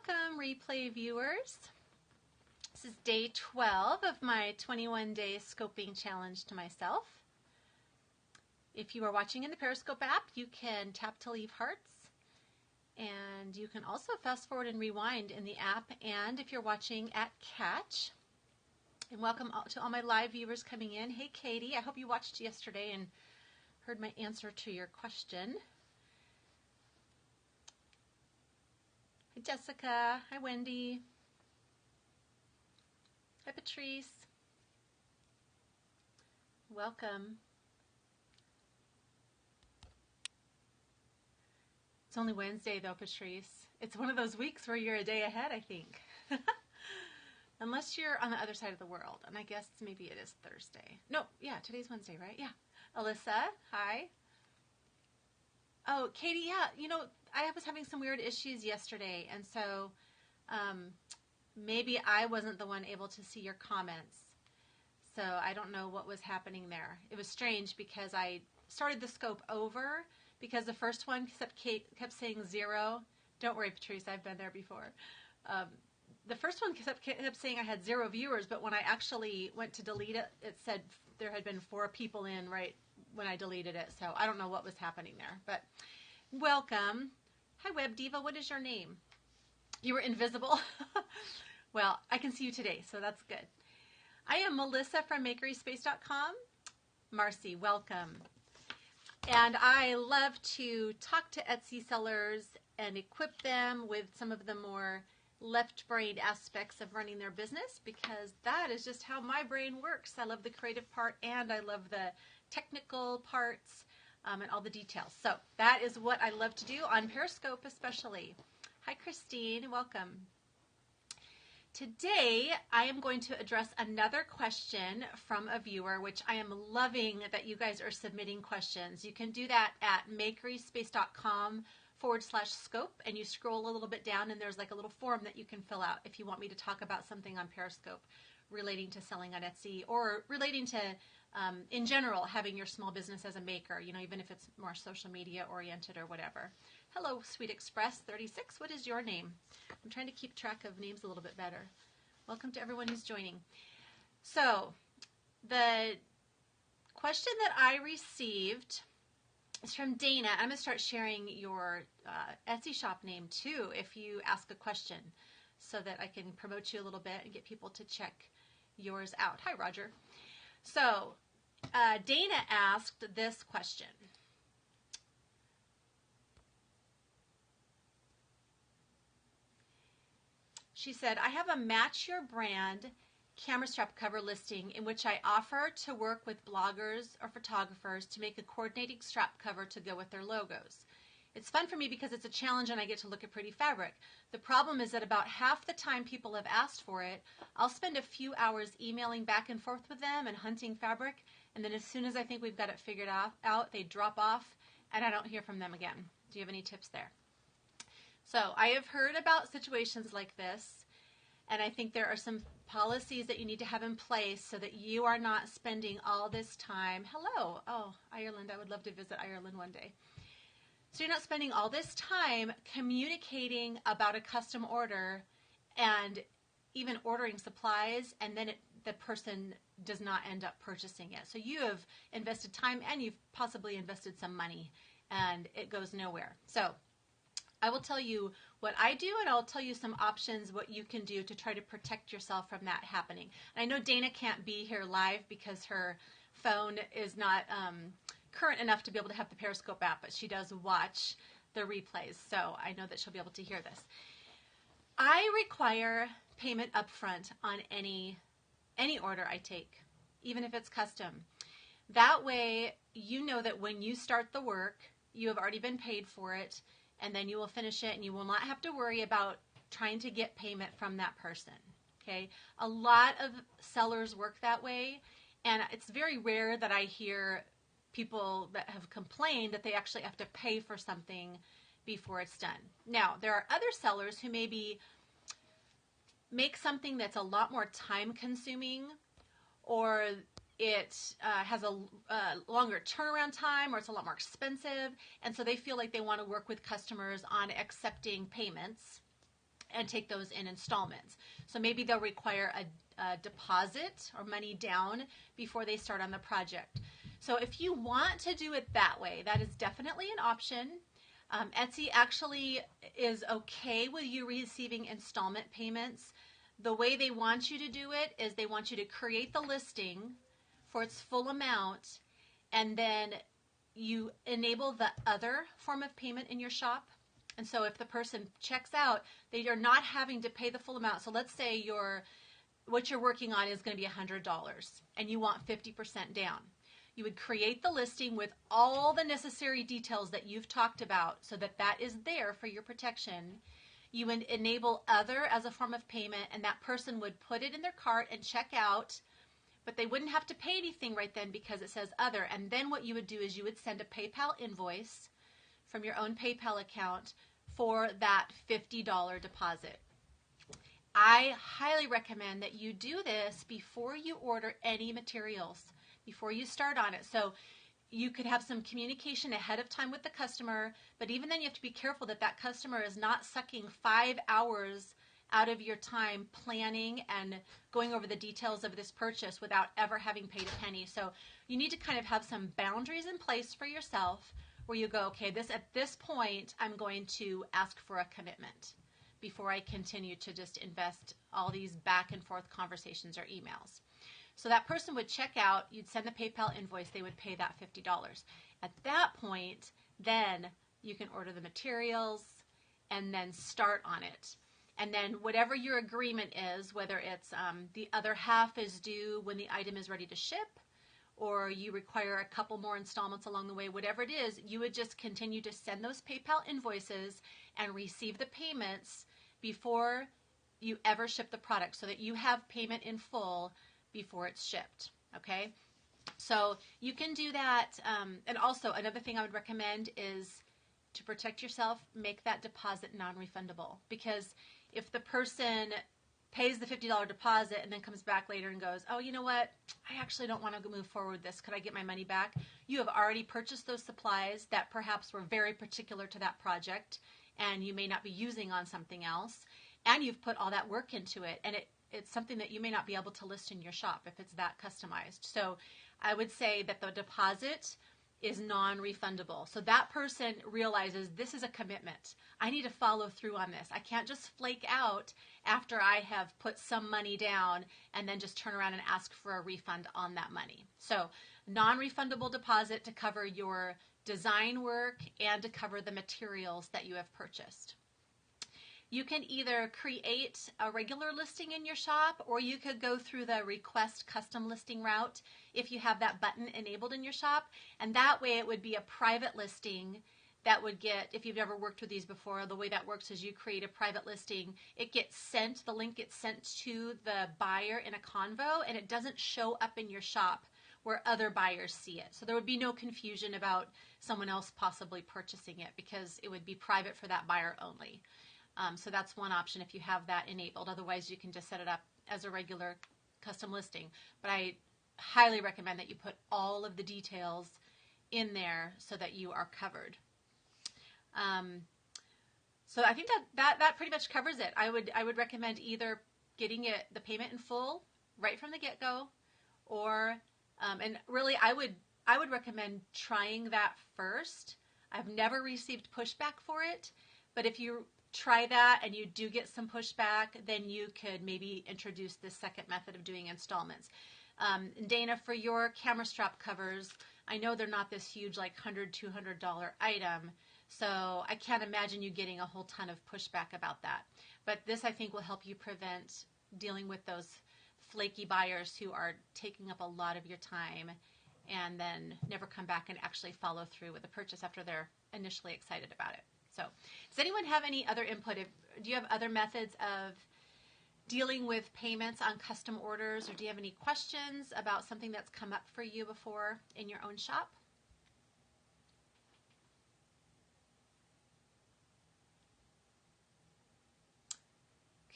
Welcome, replay viewers. This is day 12 of my 21-day scoping challenge to myself. If you are watching in the Periscope app, you can tap to leave hearts. And you can also fast forward and rewind in the app. And if you're watching at Catch, and welcome to all my live viewers coming in. Hey, Katie, I hope you watched yesterday and heard my answer to your question. Hi, Jessica. Hi, Wendy. Hi, Patrice. Welcome. It's only Wednesday, though, Patrice. It's one of those weeks where you're a day ahead, I think. Unless you're on the other side of the world. And I guess maybe it is Thursday. No, yeah, today's Wednesday, right? Yeah. Alyssa, hi. Oh, Katie, yeah, you know, I was having some weird issues yesterday. And so maybe I wasn't the one able to see your comments. So I don't know what was happening there. It was strange because I started the scope over because the first one kept saying 0. Don't worry, Patrice, I've been there before. The first one kept saying I had 0 viewers, but when I actually went to delete it, it said there had been 4 people in right when I deleted it. So I don't know what was happening there, but welcome. Hi, Web Diva. What is your name? You were invisible. Well, I can see you today, so that's good. I am Melissa from MakerySpace.com. Marcy, welcome. And I love to talk to Etsy sellers and equip them with some of the more left-brained aspects of running their business, because that is just how my brain works. I love the creative part and I love the technical parts and all the details. So that is what I love to do on Periscope especially. Hi, Christine. Welcome. Today, I am going to address another question from a viewer, which I am loving that you guys are submitting questions. You can do that at MakerySpace.com/scope, and you scroll a little bit down, and there's like a little form that you can fill out if you want me to talk about something on Periscope relating to selling on Etsy or relating to, in general, having your small business as a maker, you know, even if it's more social media oriented or whatever. Hello, Sweet Express 36. What is your name? I'm trying to keep track of names a little bit better. Welcome to everyone who's joining. So, the question that I received is from Dana. I'm going to start sharing your Etsy shop name too if you ask a question so that I can promote you a little bit and get people to check yours out. Hi, Roger. So, Dana asked this question. She said, I have a match your brand camera strap cover listing in which I offer to work with bloggers or photographers to make a coordinating strap cover to go with their logos. It's fun for me because it's a challenge and I get to look at pretty fabric. The problem is that about half the time people have asked for it, I'll spend a few hours emailing back and forth with them and hunting fabric, and then as soon as I think we've got it figured out, they drop off and I don't hear from them again. Do you have any tips there? So I have heard about situations like this, and I think there are some policies that you need to have in place so that you are not spending all this time. Hello. Oh, Ireland. I would love to visit Ireland one day. So you're not spending all this time communicating about a custom order and even ordering supplies, and then the person does not end up purchasing it. So you have invested time and you've possibly invested some money, and it goes nowhere. So I will tell you what I do, and I'll tell you some options what you can do to try to protect yourself from that happening. And I know Dana can't be here live because her phone is not current enough to be able to have the Periscope app, but she does watch the replays, so I know that she'll be able to hear this. I require payment upfront on any order I take, even if it's custom. That way, you know that when you start the work, you have already been paid for it, and then you will finish it, and you will not have to worry about trying to get payment from that person, okay? A lot of sellers work that way, and it's very rare that I hear people that have complained that they actually have to pay for something before it's done. Now, there are other sellers who maybe make something that's a lot more time-consuming, or it has a longer turnaround time, or it's a lot more expensive, and so they feel like they want to work with customers on accepting payments. and take those in installments. So maybe they'll require a deposit or money down before they start on the project. So if you want to do it that way, that is definitely an option. Etsy actually is okay with you receiving installment payments. The way they want you to do it is they want you to create the listing for its full amount, and then you enable the other form of payment in your shop. And so if the person checks out, they are not having to pay the full amount. So let's say what you're working on is going to be $100 and you want 50% down. You would create the listing with all the necessary details that you've talked about so that that is there for your protection. You would enable other as a form of payment, and that person would put it in their cart and check out, but they wouldn't have to pay anything right then because it says other. And then what you would do is you would send a PayPal invoice from your own PayPal account for that $50 deposit. I highly recommend that you do this before you order any materials, before you start on it. So you could have some communication ahead of time with the customer, but even then you have to be careful that that customer is not sucking 5 hours out of your time planning and going over the details of this purchase without ever having paid a penny. So you need to kind of have some boundaries in place for yourself where you go, okay, at this point, I'm going to ask for a commitment before I continue to just invest all these back and forth conversations or emails. So that person would check out, you'd send the PayPal invoice, they would pay that $50. At that point, then you can order the materials and then start on it. And then whatever your agreement is, whether it's the other half is due when the item is ready to ship, or you require a couple more installments along the way, whatever it is, you would just continue to send those PayPal invoices and receive the payments before you ever ship the product so that you have payment in full before it's shipped, okay? So you can do that. And also another thing I would recommend is to protect yourself, make that deposit non-refundable, because if the person pays the $50 deposit and then comes back later and goes, oh, you know what, I actually don't want to move forward with this, could I get my money back? You have already purchased those supplies that perhaps were very particular to that project and you may not be using on something else, and you've put all that work into it, and it's something that you may not be able to list in your shop if it's that customized. So I would say that the deposit is non-refundable. So that person realizes this is a commitment. I need to follow through on this. I can't just flake out after I have put some money down and then just turn around and ask for a refund on that money. So non-refundable deposit to cover your design work and to cover the materials that you have purchased. You can either create a regular listing in your shop, or you could go through the request custom listing route if you have that button enabled in your shop. And that way it would be a private listing that would get, if you've never worked with these before, the way that works is you create a private listing. It gets sent, the link gets sent to the buyer in a convo, and it doesn't show up in your shop where other buyers see it. So there would be no confusion about someone else possibly purchasing it because it would be private for that buyer only. So that's one option if you have that enabled. Otherwise, you can just set it up as a regular custom listing. But I highly recommend that you put all of the details in there so that you are covered. So I think that pretty much covers it. I would recommend either getting the payment in full right from the get-go, or and really I would recommend trying that first. I've never received pushback for it, but if you try that and you do get some pushback, then you could maybe introduce this second method of doing installments. Dana, for your camera strap covers, I know they're not this huge, like $100, $200 item, so I can't imagine you getting a whole ton of pushback about that. But this, I think, will help you prevent dealing with those flaky buyers who are taking up a lot of your time and then never come back and actually follow through with the purchase after they're initially excited about it. So does anyone have any other input? Do you have other methods of dealing with payments on custom orders, or do you have any questions about something that's come up for you before in your own shop?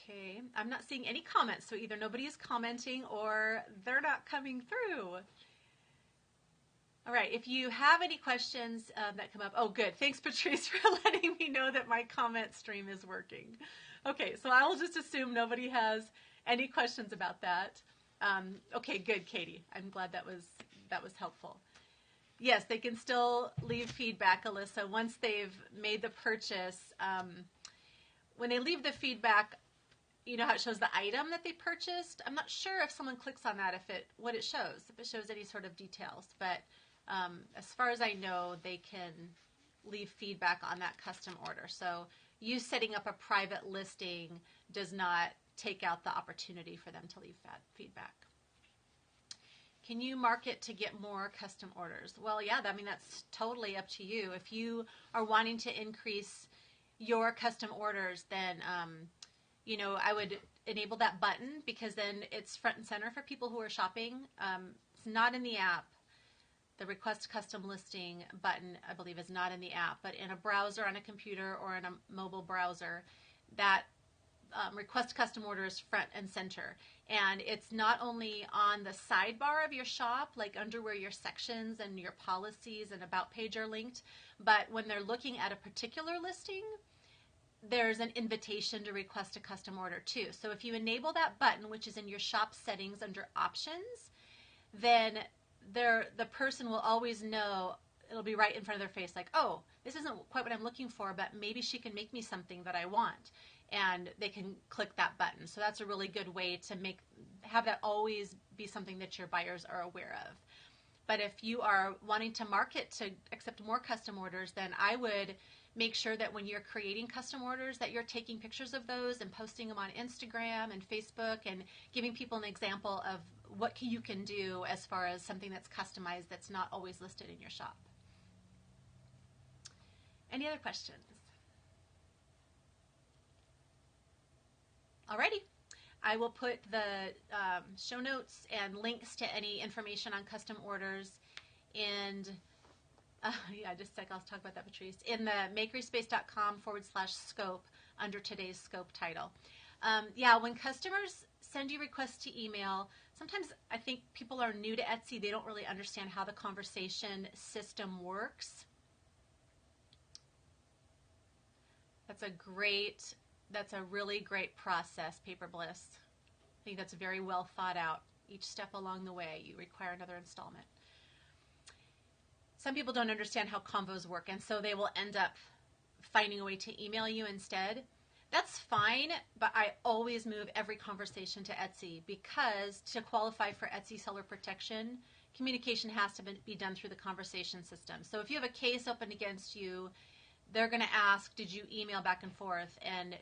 Okay, I'm not seeing any comments, so either nobody is commenting or they're not coming through. All right, if you have any questions that come up, oh good, thanks Patrice for letting me know that my comment stream is working. Okay, so I will just assume nobody has any questions about that. Okay, good, Katie. I'm glad that was helpful. Yes, they can still leave feedback, Alyssa, once they've made the purchase. When they leave the feedback, you know how it shows the item that they purchased? I'm not sure if someone clicks on that, what it shows, if it shows any sort of details. But as far as I know, they can leave feedback on that custom order. So you setting up a private listing does not take out the opportunity for them to leave that feedback. Can you market to get more custom orders? Well, yeah, that's totally up to you. If you are wanting to increase your custom orders, then I would enable that button, because then it's front and center for people who are shopping. It's not in the app. The request custom listing button, I believe, is not in the app, but in a browser on a computer or in a mobile browser, that request custom order is front and center. And it's not only on the sidebar of your shop, like under where your sections and your policies and about page are linked, but when they're looking at a particular listing, there's an invitation to request a custom order too. So if you enable that button, which is in your shop settings under options, then the person will always know, it'll be right in front of their face, like, oh, this isn't quite what I'm looking for, but maybe she can make me something that I want. And they can click that button. So that's a really good way to have that always be something that your buyers are aware of. But if you are wanting to market to accept more custom orders, then I would make sure that when you're creating custom orders that you're taking pictures of those and posting them on Instagram and Facebook and giving people an example of what you can do as far as something that's customized that's not always listed in your shop. Any other questions? Alrighty. I will put the show notes and links to any information on custom orders in, just a sec, I'll talk about that, Patrice, in the MakerySpace.com/scope under today's scope title. When customers send you requests to email, sometimes I think people are new to Etsy. They don't really understand how the conversation system works. That's a really great process, Paper Bliss. I think that's very well thought out. Each step along the way, you require another installment. Some people don't understand how convos work, and so they will end up finding a way to email you instead. That's fine, but I always move every conversation to Etsy, because to qualify for Etsy seller protection, communication has to be done through the conversation system. So if you have a case open against you, they're going to ask, did you email back and forth? And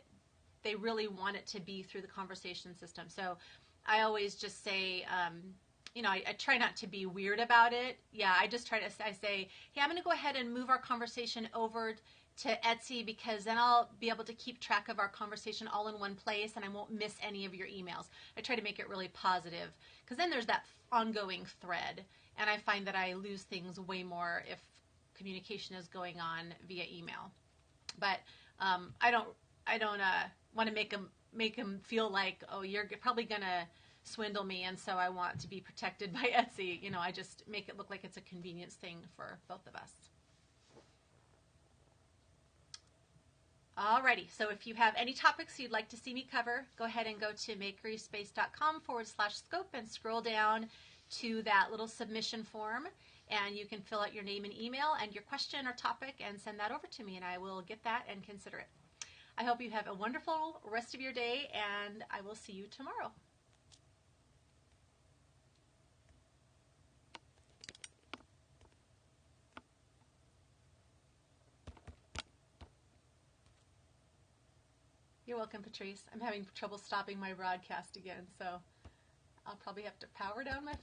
they really want it to be through the conversation system. So I always just say, I try not to be weird about it. I say, hey, I'm going to go ahead and move our conversation over to Etsy, because then I'll be able to keep track of our conversation all in one place and I won't miss any of your emails. I try to make it really positive, because then there's that ongoing thread, and I find that I lose things way more if communication is going on via email. But I don't want to make them feel like, oh, you're probably going to swindle me, and so I want to be protected by Etsy. I just make it look like it's a convenience thing for both of us. Alrighty, so if you have any topics you'd like to see me cover, go ahead and go to MakerySpace.com/scope and scroll down to that little submission form, and you can fill out your name and email and your question or topic and send that over to me, and I will get that and consider it. I hope you have a wonderful rest of your day, and I will see you tomorrow. You're welcome, Patrice. I'm having trouble stopping my broadcast again, so I'll probably have to power down my phone.